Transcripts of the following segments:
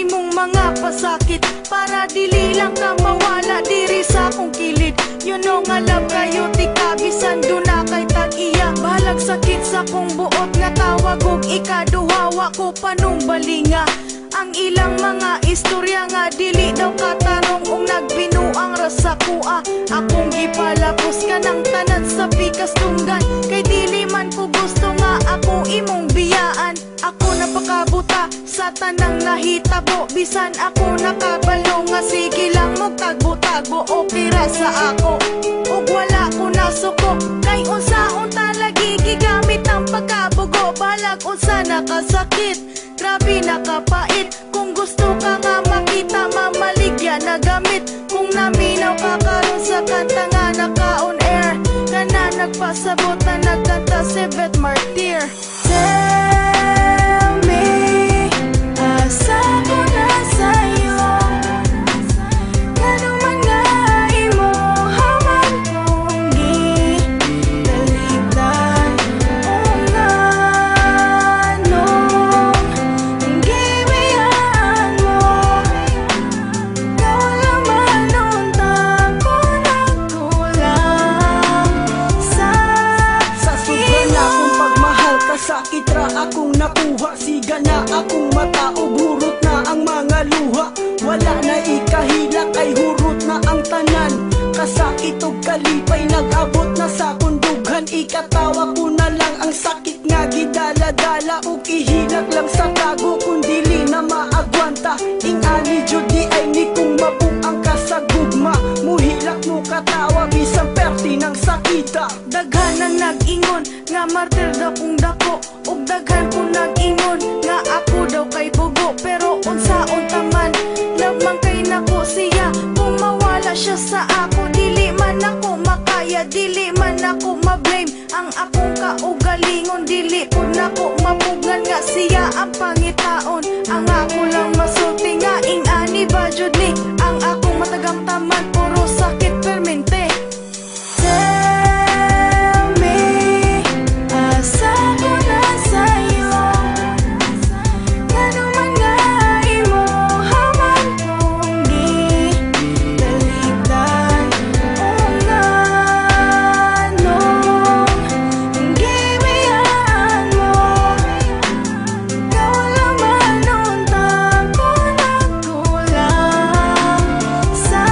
imong mga pasakit, para dili lang ka mawala diri sa akong kilid. You know nga love kayo ti kabisan do na kay tag-iya. Bahalag sakit sa kong buot nga tawag og ikaduhawa ko panumbalinga. Ang ilang mga istorya nga dili daw katarong ung nagbinuang rasa kuha. Akong gipalapos ka ng tanan sa pikas tunggan, kay dili man ko gusto nga ako imong biyaan. Ako napakabuta sa tanang nahitabo, bisan ako nakabalo nga sige lang mo tagbo-tagbo. Okay ra sa ako ug wala ko nasuko, kay unsaon talagi gigamit ang pagkabugo. Balag unsa nakasakit, grabe nakapait. Kung gusto ka nga makita, mamaligya na gamit. Kung naminaw ka karon sa kanta nga naka-on air, kana nagpasabot na nagkanta si Beth Martir. Tell me, asa ko na sa'yo, ano man nga imo haman kong gitaligdan. O nga nung gibiyaan mo, ikaw laman untang ko nagkulang sa sobra na akong pagmahal, kasakit ra akong nakuha. Siga na akong mata ug hurot na ang mga luha. Wala na ikahilak ay hurot na ang tanan. Kasakit ug kalipay nag-abot na sa kundughan. Ikatawa ko na lang ang sakit nga gidala-dala, ug ihilak lang sa tago kung dili na maagwanta. Ingani jud di ay ni kung mabuang ka sa gugma. Muhilak mo katawa bisan perti ng sakita. Daghan ang nag-ingon nga martir daw kung dako, ug daghan ko nag-ingon nga ako daw kay bugo. Pero unsaon taman, love man kay nako siya. Kung mawala siya sa ako, dili man ako makaya, dili man ako ma-blame. Ang akong kaugalingon, dili pud nako mapugan nga siya ang pangitaon. Ang ako lang masulti nga ingani ba jud ni, ang akong matagang taman puro sakit permente. Tell me, asa ko na sa'yo, ano man nga imo haman kong gitaligdan. O nga nung gibiyaan mo, ikaw laman untang ko nagkulang sa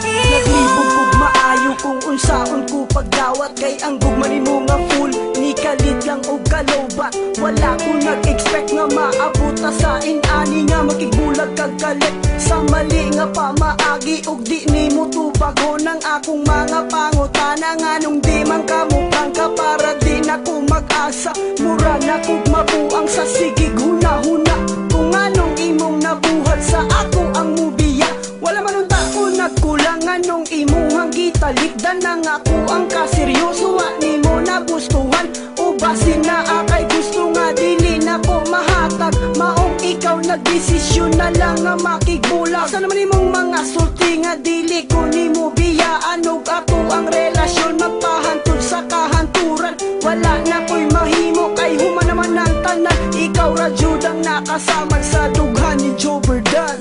Naglibog ug maayo kung unsaon ko pagdawat, kay ang gugma nimo nga full ni kalit lang og kalobat. Wala ko nag-expect nga maabot ta sa inani nga makigbulag kag kalit. Sa mali nga pamaagi ug di nimo tubago ng akong mga pangutana. Nga nung di man ka mukhang ka para di na ko mag-asa. Mura na kog mabuang sa sigig huna-huna. Kung anong imong nabuhat sa ako ang mubiya, wala man unta ko nagkulang. Anong imong gitaligdan nang ako ang kaseryoso. Wa nimo nagustuhan o basin na akay gusto nga dili na ko mahatag. Maong ikaw nagdesisyon na lang nga makigbulag. Sa naman imong mga sulti nga dili ko nimo biyaan, ug ako ang relasyon magpahantod sa kahanturan. Wala na ko'y mahimo kay human naman ang tanan. Ikaw ra jud ang nakasamad sa dughan ni Joe Verdan.